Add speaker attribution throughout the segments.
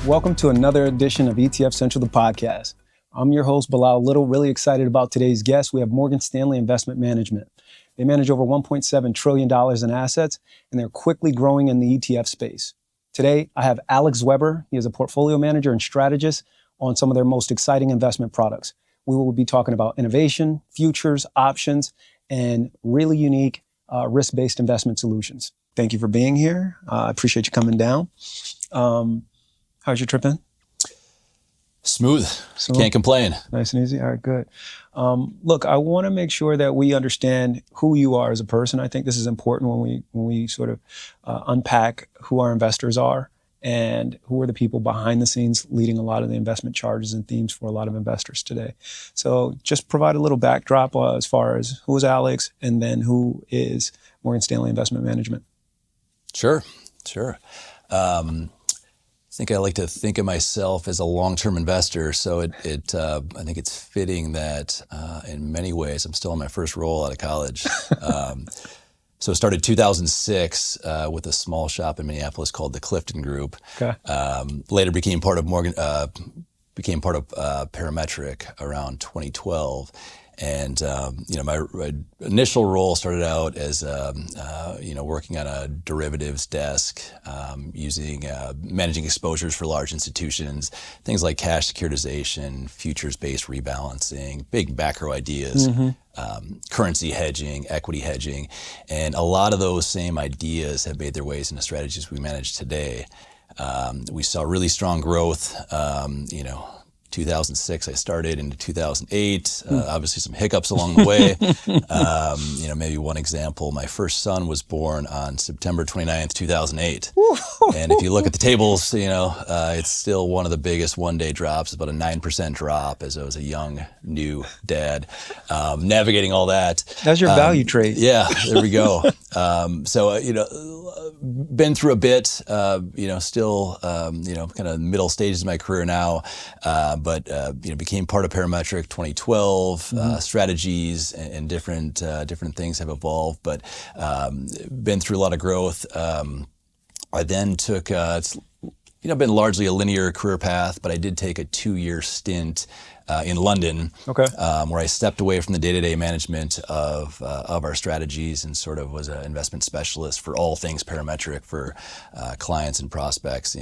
Speaker 1: Welcome to another edition of ETF Central, the podcast. I'm your host, Bilal Little. Really excited about today's guest. We have Morgan Stanley Investment Management. They manage over $1.7 trillion in assets, and they're quickly growing in the ETF space. Today, I have Alex Zweber. He is a portfolio manager and strategist on some of their most exciting investment products. We will be talking about innovation, futures, options, and really unique risk-based investment solutions. Thank you for being here. I appreciate you coming down. How's your trip been?
Speaker 2: Smooth. Can't complain.
Speaker 1: Nice and easy. All right, good. Look, I want to make sure that we understand who you are as a person. I think this is important when we sort of unpack who our investors are and who are the people behind the scenes leading a lot of the investment charges and themes for a lot of investors today. So just provide a little backdrop as far as who is Alex and then who is Morgan Stanley Investment Management.
Speaker 2: Sure. I think I like to think of myself as a long-term investor, so I think it's fitting that in many ways I'm still in my first role out of college. So I started 2006 with a small shop in Minneapolis called the Clifton Group.
Speaker 1: Okay.
Speaker 2: Later became part of Parametric around 2012. And my initial role started out as working on a derivatives desk, managing exposures for large institutions, things like cash securitization, futures-based rebalancing, big macro ideas, currency hedging, equity hedging, and a lot of those same ideas have made their ways into strategies we manage today. We saw really strong growth. 2006, I started into 2008. Obviously, some hiccups along the way. Maybe one example: my first son was born on September 29th, 2008. And if you look at the tables, it's still one of the biggest one-day drops. About a 9% drop as I was a young new dad, navigating all that.
Speaker 1: That's your value trade.
Speaker 2: Yeah, there we go. Been through a bit. Still, kind of middle stages of my career now. But became part of Parametric 2012. Strategies and different things have evolved, but been through a lot of growth. I then took it's been largely a linear career path, but I did take a 2-year stint in London, where I stepped away from the day-to-day management of our strategies and sort of was an investment specialist for all things Parametric for clients and prospects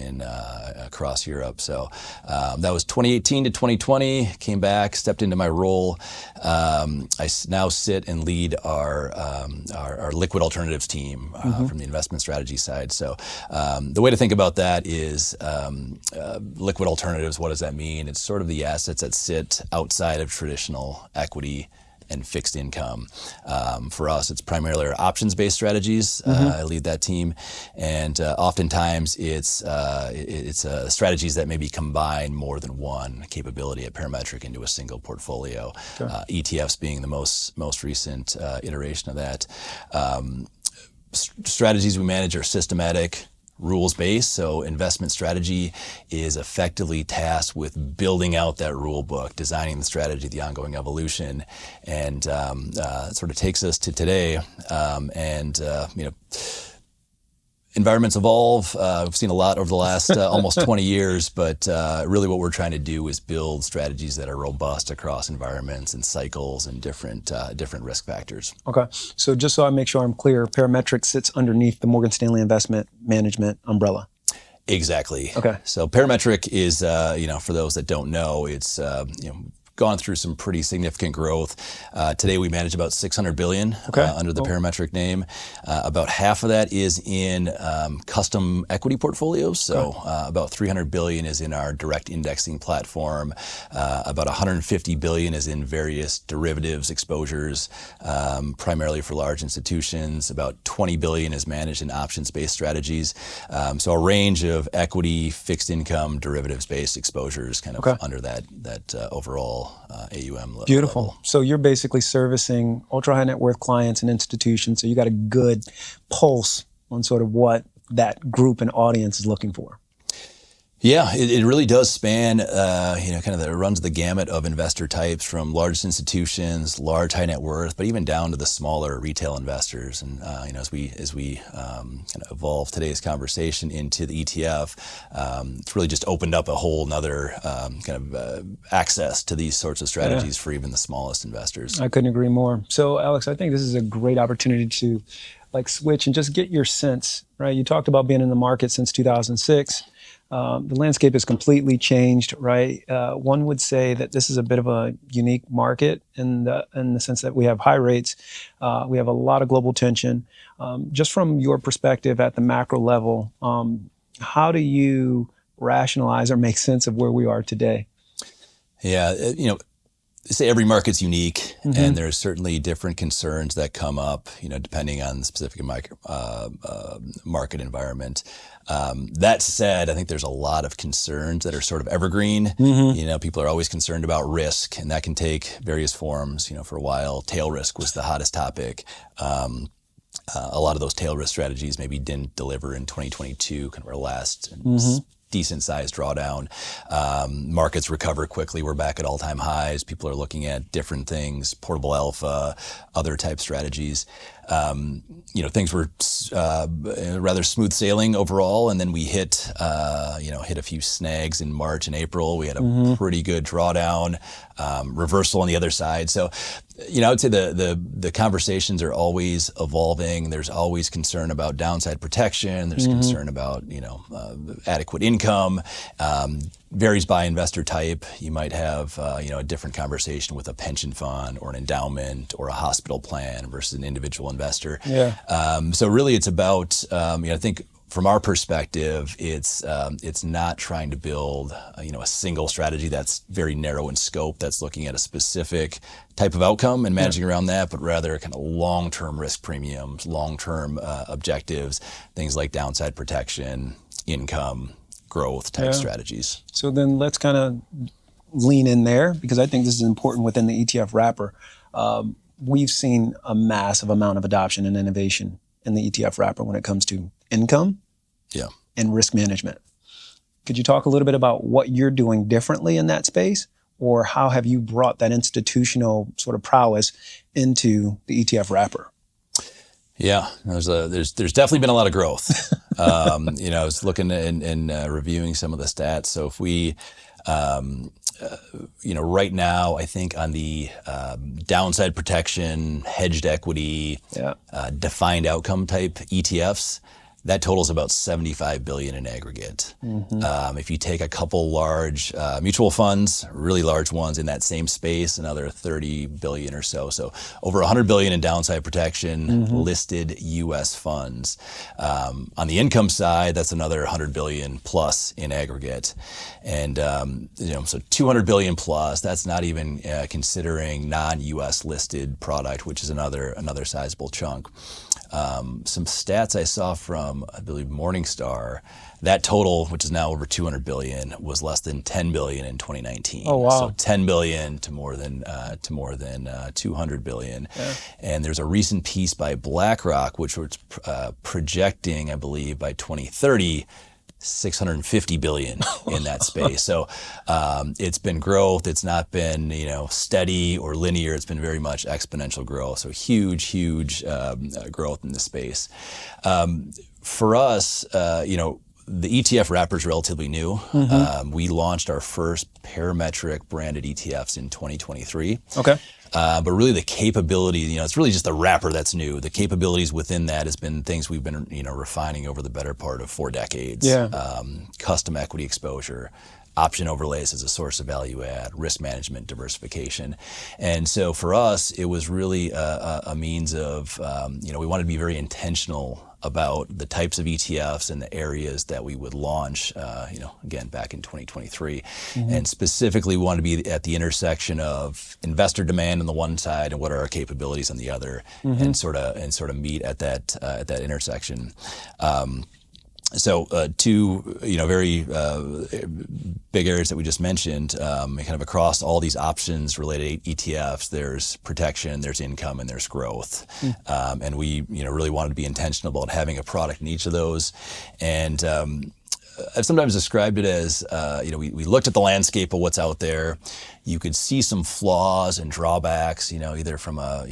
Speaker 2: across Europe. So that was 2018 to 2020. Came back, stepped into my role. I now sit and lead our liquid alternatives team from the investment strategy side. So the way to think about that is liquid alternatives. What does that mean? It's sort of the assets that sit outside of traditional equity and fixed income. For us, it's primarily our options-based strategies. I lead that team, and oftentimes it's strategies that maybe combine more than one capability at Parametric into a single portfolio. Sure. ETFs being the most recent iteration of that. Strategies we manage are systematic, rules-based, so investment strategy is effectively tasked with building out that rule book, designing the strategy, the ongoing evolution, and sort of takes us to today. Environments evolve. We've seen a lot over the last almost 20 years, but really what we're trying to do is build strategies that are robust across environments and cycles and different risk factors. Okay,
Speaker 1: so just so I make sure I'm clear, Parametric sits underneath the Morgan Stanley Investment Management umbrella.
Speaker 2: Exactly.
Speaker 1: Okay.
Speaker 2: So Parametric is, for those that don't know, it's gone through some pretty significant growth. Today we manage about $600 billion under the Parametric name. About half of that is in custom equity portfolios. So about $300 billion is in our direct indexing platform. About $150 billion is in various derivatives exposures, primarily for large institutions. About $20 billion is managed in options-based strategies. So a range of equity, fixed income, derivatives-based exposures kind of under that overall AUM level.
Speaker 1: Beautiful. So you're basically servicing ultra high net worth clients and institutions. So you got a good pulse on sort of what that group and audience is looking for.
Speaker 2: Yeah, it really does span, it runs the gamut of investor types from large institutions, large high net worth, but even down to the smaller retail investors. And, as we kind of evolve today's conversation into the ETF, it's really just opened up a whole nother access to these sorts of strategies for even the smallest investors.
Speaker 1: I couldn't agree more. So, Alex, I think this is a great opportunity to switch and just get your sense, right? You talked about being in the market since 2006. The landscape has completely changed, right? One would say that this is a bit of a unique market in the sense that we have high rates, we have a lot of global tension. Just from your perspective at the macro level, how do you rationalize or make sense of where we are today?
Speaker 2: Yeah, say every market's unique, and there's certainly different concerns that come up, depending on the specific market environment. That said, I think there's a lot of concerns that are sort of evergreen. People are always concerned about risk, and that can take various forms. For a while, tail risk was the hottest topic. A lot of those tail risk strategies maybe didn't deliver in 2022, kind of our last decent sized drawdown. Markets recover quickly. We're back at all-time highs. People are looking at different things, portable alpha, other type strategies. Things were rather smooth sailing overall, and then we hit a few snags in March and April. We had a pretty good drawdown, reversal on the other side. So, I would say the conversations are always evolving. There's always concern about downside protection. There's concern about adequate income. Varies by investor type. You might have a different conversation with a pension fund or an endowment or a hospital plan versus an individual investor. So really, it's about I think from our perspective, it's not trying to build a single strategy that's very narrow in scope, that's looking at a specific type of outcome and managing around that, but rather kind of long-term risk premiums, long-term objectives, things like downside protection, income, growth type strategies.
Speaker 1: So then let's kind of lean in there, because I think this is important within the ETF wrapper. We've seen a massive amount of adoption and innovation in the ETF wrapper when it comes to income and risk management. Could you talk a little bit about what you're doing differently in that space, or how have you brought that institutional sort of prowess into the ETF wrapper?
Speaker 2: Yeah, there's definitely been a lot of growth. I was looking and reviewing some of the stats. So if we, right now, I think on the downside protection, hedged equity, defined outcome type ETFs, that totals about $75 billion in aggregate. If you take a couple large mutual funds, really large ones in that same space, another $30 billion or so. So over $100 billion in downside protection, listed U.S. funds. On the income side, that's another $100 billion plus in aggregate. And, so $200 billion plus, that's not even considering non-U.S. listed product, which is another sizable chunk. Some stats I saw from, I believe, Morningstar, that total, which is now over $200 billion, was less than $10 billion in 2019.
Speaker 1: Oh, wow.
Speaker 2: So $10 billion to more than $200 billion. And there's a recent piece by BlackRock, which was projecting, I believe, by 2030, $650 billion in that space. So it's been growth. It's not been steady or linear. It's been very much exponential growth. So huge growth in the space. For us, the ETF wrapper is relatively new. We launched our first Parametric branded ETFs in 2023.
Speaker 1: Okay.
Speaker 2: But really the capability, it's really just the wrapper that's new. The capabilities within that has been things we've been, refining over the better part of 4 decades. Custom equity exposure, option overlays as a source of value add, risk management, diversification. And so for us, it was really a means of, we wanted to be very intentional about the types of ETFs and the areas that we would launch, again, back in 2023. And specifically, we wanted to be at the intersection of investor demand on the one side and what are our capabilities on the other, and sort of meet at that intersection. So two, very big areas that we just mentioned, kind of across all these options related ETFs, there's protection, there's income, and there's growth. And we, really wanted to be intentional about having a product in each of those. And I've sometimes described it as, we looked at the landscape of what's out there. You could see some flaws and drawbacks, either from a,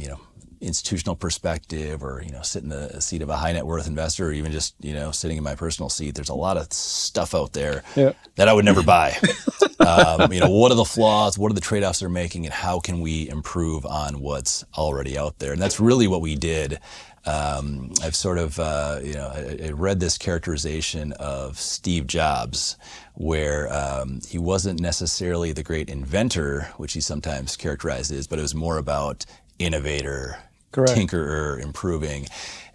Speaker 2: institutional perspective or, sit in the seat of a high net worth investor or even just, sitting in my personal seat. There's a lot of stuff out there that I would never buy. What are the flaws? What are the trade-offs they're making and how can we improve on what's already out there? And that's really what we did. I've sort of, I read this characterization of Steve Jobs where he wasn't necessarily the great inventor, which he sometimes characterized as, but it was more about innovator, tinkerer, improving.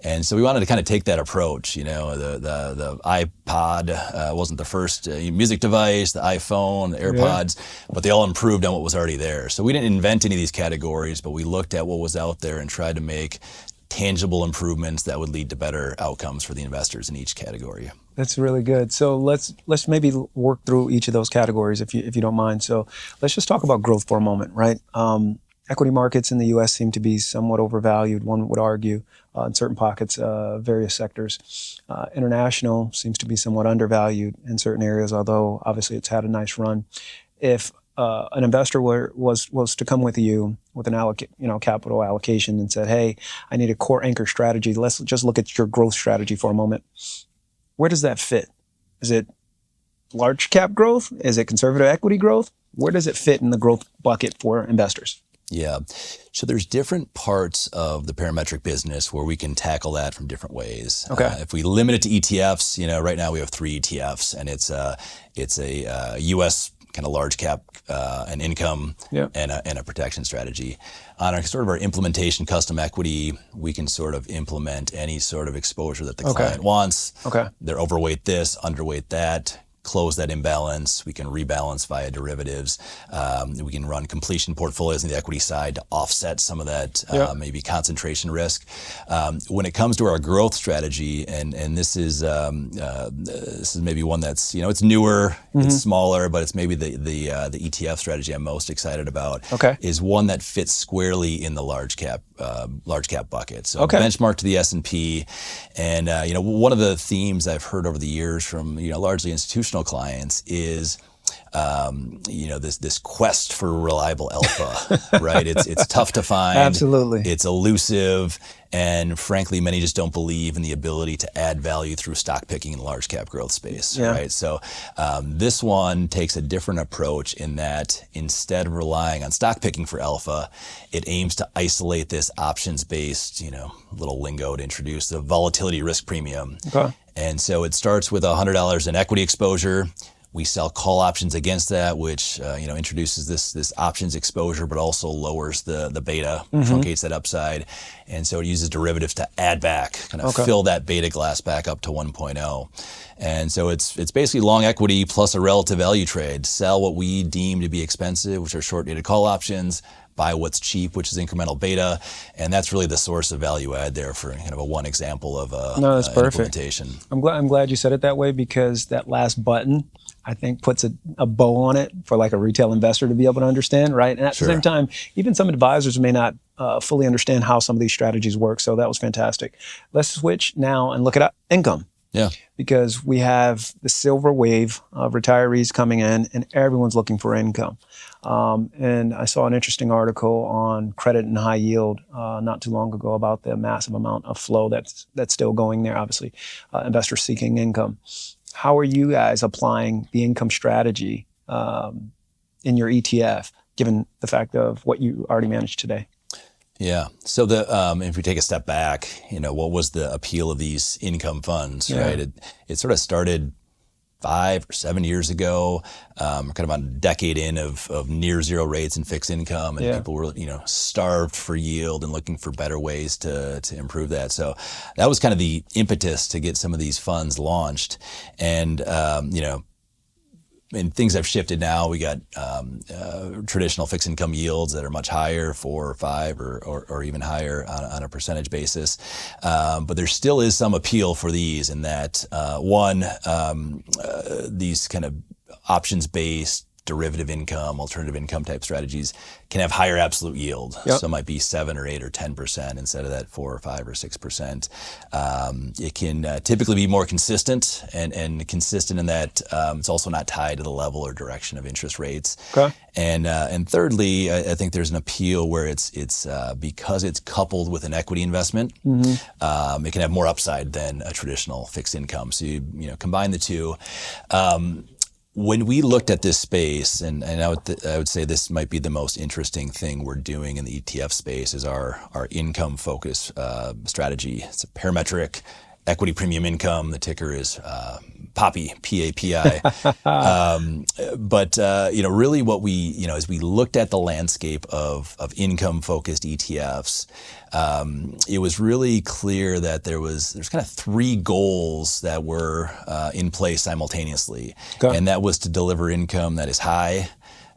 Speaker 2: And so we wanted to kind of take that approach. The iPod wasn't the first music device, the iPhone, the AirPods, but they all improved on what was already there. So we didn't invent any of these categories, but we looked at what was out there and tried to make tangible improvements that would lead to better outcomes for the investors in each category.
Speaker 1: That's really good. So let's maybe work through each of those categories if you don't mind. So let's just talk about growth for a moment, right? Equity markets in the U.S. seem to be somewhat overvalued, one would argue, in certain pockets, various sectors. International seems to be somewhat undervalued in certain areas, although obviously it's had a nice run. If an investor was to come with you with an capital allocation and said, "Hey, I need a core anchor strategy. Let's just look at your growth strategy for a moment." Where does that fit? Is it large cap growth? Is it conservative equity growth? Where does it fit in the growth bucket for investors?
Speaker 2: Yeah. So there's different parts of the Parametric business where we can tackle that from different ways.
Speaker 1: Okay.
Speaker 2: If we limit it to ETFs, right now we have 3 ETFs and it's a US kind of large cap an income and a protection strategy. On our implementation custom equity, we can sort of implement any sort of exposure that the client wants.
Speaker 1: Okay.
Speaker 2: They're overweight this, underweight that. Close that imbalance. We can rebalance via derivatives. We can run completion portfolios on the equity side to offset some of that maybe concentration risk. When it comes to our growth strategy, and this is maybe one that's it's newer, it's smaller, but it's maybe the ETF strategy I'm most excited about.
Speaker 1: Okay.
Speaker 2: Is one that fits squarely in the large cap bucket. So benchmark to the S&P, and one of the themes I've heard over the years from largely institutional clients is this quest for reliable alpha, right? It's tough to find.
Speaker 1: Absolutely.
Speaker 2: It's elusive. And frankly, many just don't believe in the ability to add value through stock picking in the large cap growth space, right? So this one takes a different approach in that instead of relying on stock picking for alpha, it aims to isolate this options-based, little lingo to introduce the volatility risk premium.
Speaker 1: Okay.
Speaker 2: And so it starts with $100 in equity exposure. We sell call options against that, which introduces this options exposure, but also lowers the beta, truncates that upside, and so it uses derivatives to add back, fill that beta glass back up to 1.0. And so it's basically long equity plus a relative value trade. Sell what we deem to be expensive, which are short-dated call options. Buy what's cheap, which is incremental beta, and that's really the source of value add there for kind of a one example of
Speaker 1: that's perfect.
Speaker 2: Implementation.
Speaker 1: I'm glad you said it that way because that last button, I think, puts a bow on it for like a retail investor to be able to understand, right? And at the same time, even some advisors may not fully understand how some of these strategies work. So that was fantastic. Let's switch now and look at income.
Speaker 2: Yeah.
Speaker 1: Because we have the silver wave of retirees coming in and everyone's looking for income. And I saw an interesting article on credit and high yield not too long ago about the massive amount of flow that's still going there, obviously, investors seeking income. How are you guys applying the income strategy in your ETF, given the fact of what you already manage today?
Speaker 2: Yeah. So if we take a step back, what was the appeal of these income funds, right? It sort of started 5 or 7 years ago, kind of on a decade in of near zero rates and fixed income, and people were, starved for yield and looking for better ways to improve that. So that was kind of the impetus to get some of these funds launched. And, and things have shifted now. We got traditional fixed income yields that are much higher, 4 or 5 or even higher on a percentage basis. But there still is some appeal for these in that, these kind of options-based derivative income, alternative income type strategies can have higher absolute yield.
Speaker 1: Yep.
Speaker 2: So it might be 7 or 8 or 10% instead of that 4 or 5 or 6%. It can typically be more consistent and consistent in that it's also not tied to the level or direction of interest rates.
Speaker 1: Okay.
Speaker 2: And thirdly, I think there's an appeal where it's because it's coupled with an equity investment, it can have more upside than a traditional fixed income. So you combine the two. When we looked at this space, and I would say this might be the most interesting thing we're doing in the ETF space, is our income focus strategy. It's a Parametric equity premium income. The ticker is PAPI, P-A-P-I. But really what we, as we looked at the landscape of income focused ETFs, it was really clear that there's kind of 3 goals that were in place simultaneously.
Speaker 1: Okay.
Speaker 2: And that was to deliver income that is high,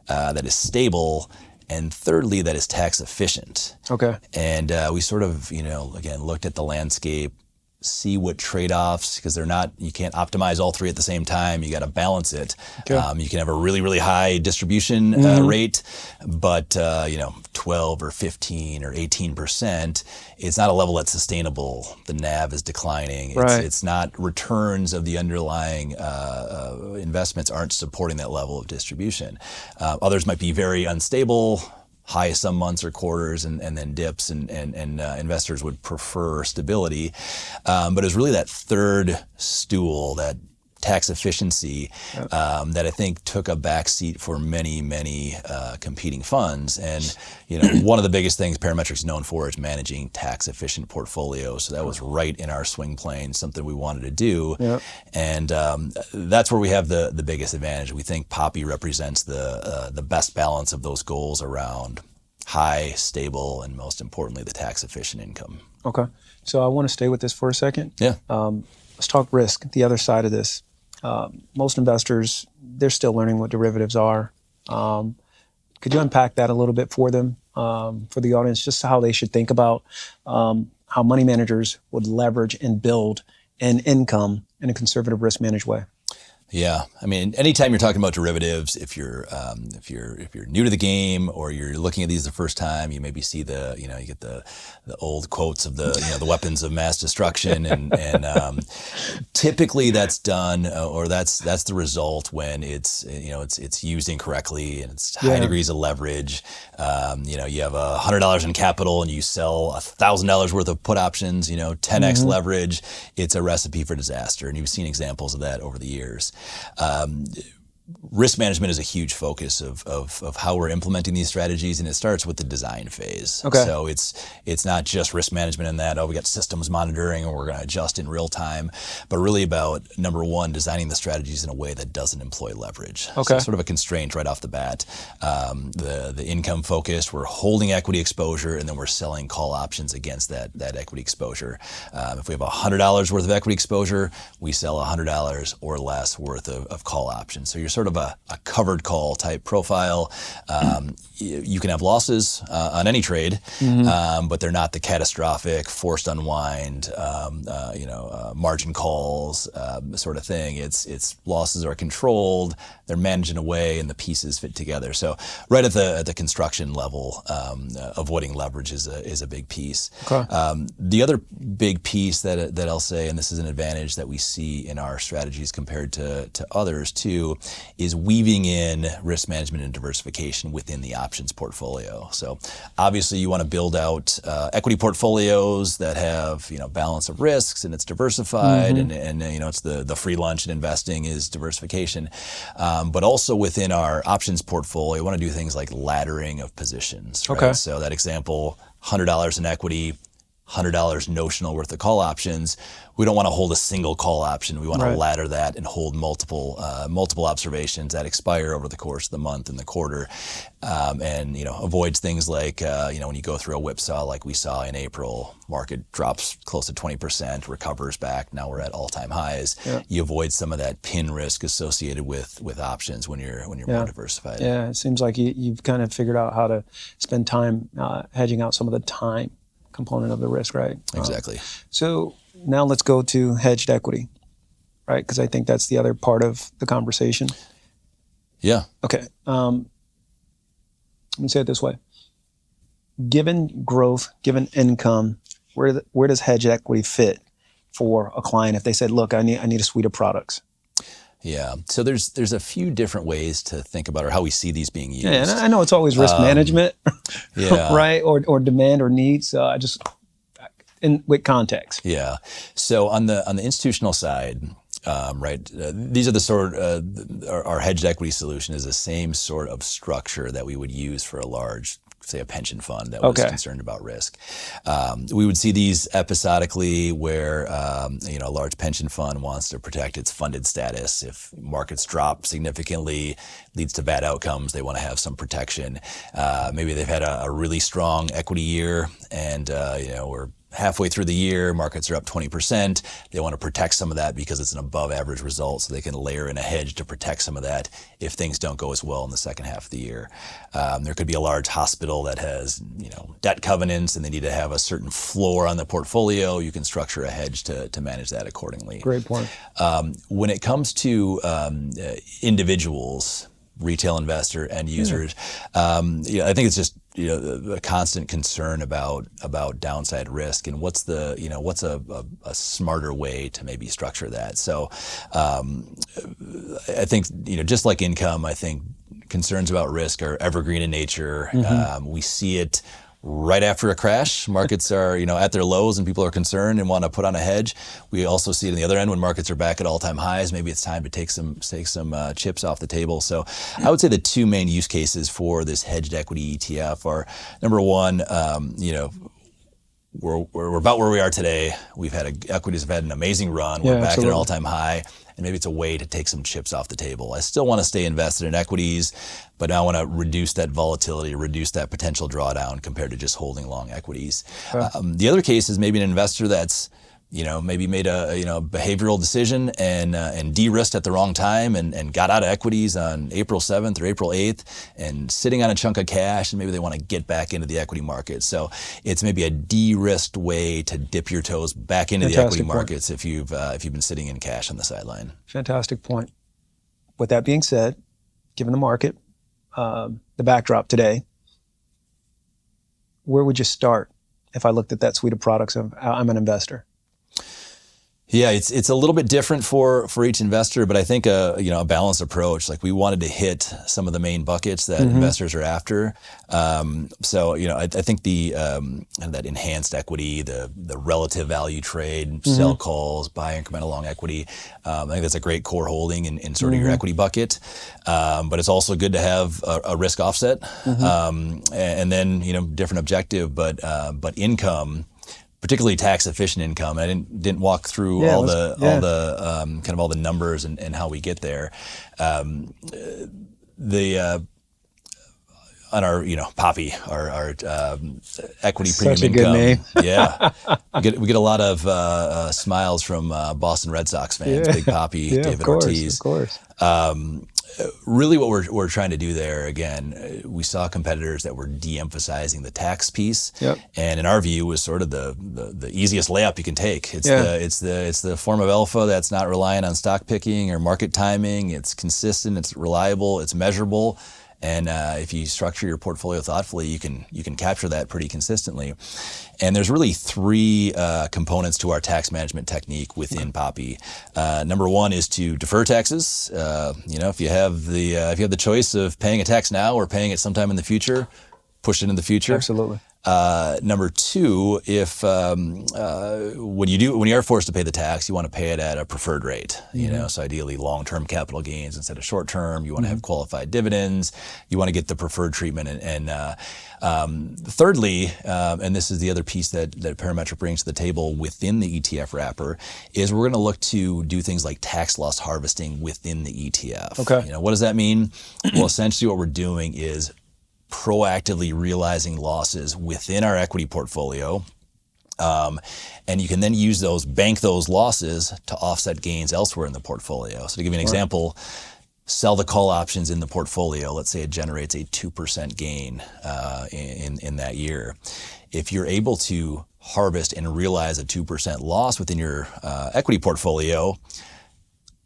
Speaker 2: that is stable, and thirdly, that is tax efficient.
Speaker 1: Okay.
Speaker 2: And we sort of, again, looked at the landscape, see what trade-offs, because you can't optimize all 3 at the same time. You got to balance it.
Speaker 1: Okay.
Speaker 2: You can have a really, really high distribution rate, but 12 or 15 or 18%, it's not a level that's sustainable. The NAV is declining.
Speaker 1: Right.
Speaker 2: It's not returns of the underlying investments aren't supporting that level of distribution. Others might be very unstable, high some months or quarters, and then dips, and investors would prefer stability. But it was really that third stool, that tax efficiency, that I think took a backseat for many, many competing funds. And one of the biggest things Parametrics is known for is managing tax efficient portfolios. So that was right in our swing plane, something we wanted to do.
Speaker 1: Yep.
Speaker 2: And that's where we have the biggest advantage. We think PAPI represents the best balance of those goals around high, stable, and most importantly, the tax efficient income.
Speaker 1: Okay. So I want to stay with this for a second.
Speaker 2: Yeah.
Speaker 1: Let's talk risk, the other side of this. Most investors, they're still learning what derivatives are. Could you unpack that a little bit for them, for the audience, just how they should think about how money managers would leverage and build an income in a conservative risk managed way?
Speaker 2: Yeah, I mean, anytime you're talking about derivatives, if you're new to the game or you're looking at these the first time, you maybe see you get the old quotes of the weapons of mass destruction, and typically that's done or that's the result when it's used incorrectly and it's high degrees of leverage. You have $100 in capital and you sell $1,000 worth of put options. 10x leverage. It's a recipe for disaster, and you've seen examples of that over the years. Risk management is a huge focus of how we're implementing these strategies, and it starts with the design phase.
Speaker 1: Okay.
Speaker 2: So it's not just risk management in that, we got systems monitoring and we're going to adjust in real time, but really about, number one, designing the strategies in a way that doesn't employ leverage.
Speaker 1: Okay.
Speaker 2: So sort of a constraint right off the bat. The income focused, we're holding equity exposure and then we're selling call options against that equity exposure. If we have $100 worth of equity exposure, we sell $100 or less worth of call options. So you're sort of a covered call type profile. You can have losses on any trade, but they're not the catastrophic forced unwind, margin calls sort of thing. It's losses are controlled, they're managed in a way, and the pieces fit together. So right at the construction level, avoiding leverage is a big piece.
Speaker 1: Okay.
Speaker 2: The other big piece that I'll say, and this is an advantage that we see in our strategies compared to others too, is weaving in risk management and diversification within the options portfolio. So obviously you want to build out equity portfolios that have balance of risks and it's diversified, and it's the free lunch in investing is diversification. But also within our options portfolio, we want to do things like laddering of positions. Right?
Speaker 1: Okay.
Speaker 2: So that example, $100 in equity, $100 notional worth of call options. We don't want to hold a single call option. We want to ladder that and hold multiple observations that expire over the course of the month and the quarter, and avoids things like when you go through a whipsaw like we saw in April, market drops close to 20%, recovers back. Now we're at all-time highs. Yeah. You avoid some of that pin risk associated with options when you're more diversified.
Speaker 1: Yeah, it seems like you've kind of figured out how to spend time hedging out some of the time component of the risk, right?
Speaker 2: Exactly.
Speaker 1: So now let's go to hedged equity, right? Because I think that's the other part of the conversation.
Speaker 2: Yeah.
Speaker 1: Okay. Let me say it this way. Given growth, given income, where does hedge equity fit for a client if they said, look, I need a suite of products?
Speaker 2: Yeah. So there's a few different ways to think about or how we see these being used.
Speaker 1: Yeah, and I know it's always risk management,
Speaker 2: Yeah.
Speaker 1: right? Or demand or need. So I just, with context.
Speaker 2: Yeah. So on the institutional side, right, these are the sort our hedged equity solution is the same sort of structure that we would use for a large, say, a pension fund that was concerned about risk. We would see these episodically where a large pension fund wants to protect its funded status. If markets drop significantly, leads to bad outcomes, they want to have some protection. Maybe they've had a really strong equity year, and we're halfway through the year, markets are up 20%. They want to protect some of that because it's an above average result, so they can layer in a hedge to protect some of that if things don't go as well in the second half of the year. There could be a large hospital that has debt covenants and they need to have a certain floor on the portfolio. You can structure a hedge to manage that accordingly.
Speaker 1: Great point.
Speaker 2: When it comes to individuals, retail investor, end users, I think it's just a constant concern about downside risk and what's a smarter way to maybe structure that. So I think just like income, I think concerns about risk are evergreen in nature. We see it right after a crash. Markets are at their lows and people are concerned and want to put on a hedge. We also see it on the other end when markets are back at all-time highs. Maybe it's time to take some chips off the table. So I would say the two main use cases for this hedged equity ETF are, number one, we're about where we are today. Equities have had an amazing run. We're back at an all-time high. And maybe it's a way to take some chips off the table. I still want to stay invested in equities, but now I want to reduce that volatility, reduce that potential drawdown compared to just holding long equities. The other case is maybe an investor that's maybe made a behavioral decision and de-risked at the wrong time and got out of equities on April 7th or April 8th and sitting on a chunk of cash, and maybe they want to get back into the equity market. So it's maybe a de-risked way to dip your toes back into the equity markets if you've been sitting in cash on the sideline.
Speaker 1: Fantastic point. With that being said, given the market, the backdrop today, where would you start if I looked at that suite of products of I'm an investor?
Speaker 2: Yeah, it's a little bit different for each investor, but I think a balanced approach. Like, we wanted to hit some of the main buckets that investors are after. So I think that enhanced equity, the relative value trade, sell calls, buy incremental long equity. I think that's a great core holding in sort of your equity bucket. But it's also good to have a risk offset, and then different objective, but income. Particularly tax efficient income. I didn't walk through all the numbers and how we get there. On our Poppy, our equity premium
Speaker 1: Such a
Speaker 2: income.
Speaker 1: good name.
Speaker 2: Yeah, we get a lot of smiles from Boston Red Sox fans. Big Poppy, David Ortiz.
Speaker 1: Of course.
Speaker 2: Really what we're trying to do there, again, we saw competitors that were de-emphasizing the tax piece, and in our view was sort of the easiest layup you can take. It's the form of alpha that's not reliant on stock picking or market timing. It's consistent, it's reliable, it's measurable. And if you structure your portfolio thoughtfully, you can capture that pretty consistently. And there's really three components to our tax management technique within Poppy. Number one is to defer taxes. If you have the choice of paying a tax now or paying it sometime in the future, push it in the future.
Speaker 1: Absolutely.
Speaker 2: Number two, if when you are forced to pay the tax, you want to pay it at a preferred rate. So ideally long-term capital gains instead of short-term. You want to have qualified dividends. You want to get the preferred treatment. And thirdly, and this is the other piece that Parametric brings to the table within the ETF wrapper, is we're going to look to do things like tax loss harvesting within the ETF.
Speaker 1: Okay.
Speaker 2: What does that mean? Well, essentially what we're doing is proactively realizing losses within our equity portfolio. And you can then bank those losses to offset gains elsewhere in the portfolio. So to give you an example, sell the call options in the portfolio. Let's say it generates a 2% gain in that year. If you're able to harvest and realize a 2% loss within your equity portfolio,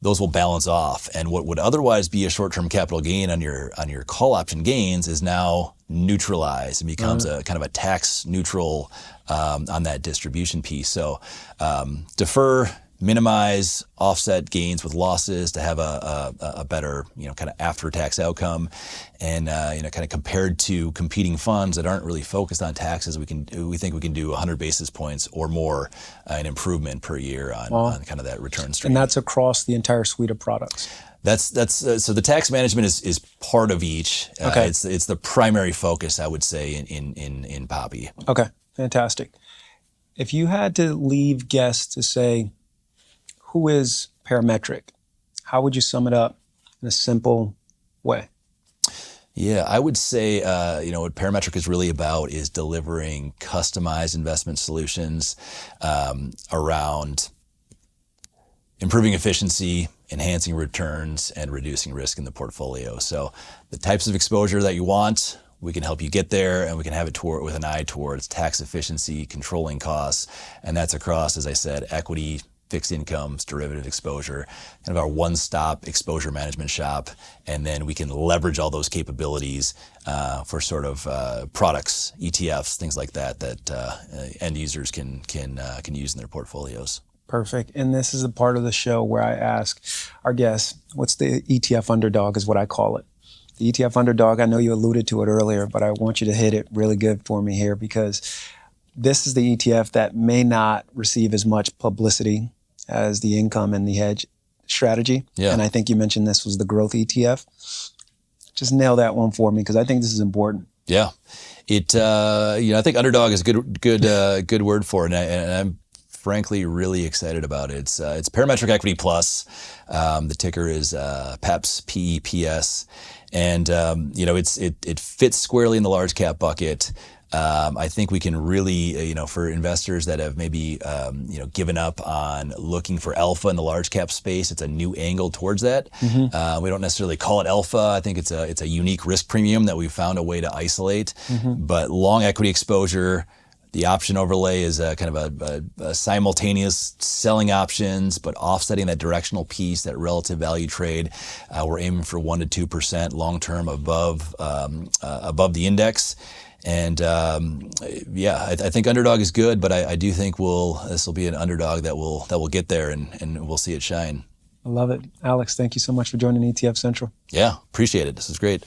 Speaker 2: those will balance off, and what would otherwise be a short-term capital gain on your call option gains is now neutralized and becomes a kind of a tax neutral on that distribution piece. So defer, minimize, offset gains with losses to have a better, kind of after-tax outcome, and kind of compared to competing funds that aren't really focused on taxes, we think we can do 100 basis points or more in improvement per year on kind of that return stream.
Speaker 1: And that's across the entire suite of products.
Speaker 2: That's so the tax management is part of each.
Speaker 1: Okay.
Speaker 2: It's the primary focus, I would say, in Poppy.
Speaker 1: Okay, fantastic. If you had to leave guests to say, who is Parametric? How would you sum it up in a simple way?
Speaker 2: Yeah, I would say, what Parametric is really about is delivering customized investment solutions around improving efficiency, enhancing returns, and reducing risk in the portfolio. So the types of exposure that you want, we can help you get there, and we can have it with an eye towards tax efficiency, controlling costs, and that's across, as I said, equity, fixed incomes, derivative exposure, kind of our one-stop exposure management shop. And then we can leverage all those capabilities for sort of products, ETFs, things like that end users can use in their portfolios.
Speaker 1: Perfect. And this is the part of the show where I ask our guests, what's the ETF underdog is what I call it. The ETF underdog, I know you alluded to it earlier, but I want you to hit it really good for me here, because this is the ETF that may not receive as much publicity as the income and the hedge strategy.
Speaker 2: Yeah.
Speaker 1: And I think you mentioned this was the growth ETF. Just nail that one for me, because I think this is important.
Speaker 2: Yeah. I think underdog is a good word for it. And I'm frankly really excited about it. It's Parametric Equity Plus. The ticker is PEPS, PEPS. And, it fits squarely in the large cap bucket. I think we can really, for investors that have maybe, given up on looking for alpha in the large cap space, it's a new angle towards that. Mm-hmm. We don't necessarily call it alpha. I think it's a unique risk premium that we've found a way to isolate. Mm-hmm. But long equity exposure, the option overlay is a kind of a simultaneous selling options, but offsetting that directional piece, that relative value trade. We're aiming for 1% to 2% long term above the index. And I think underdog is good, but I do think this will be an underdog that will get there, and we'll see it shine.
Speaker 1: I love it. Alex, thank you so much for joining ETF Central.
Speaker 2: Yeah, appreciate it. This is great.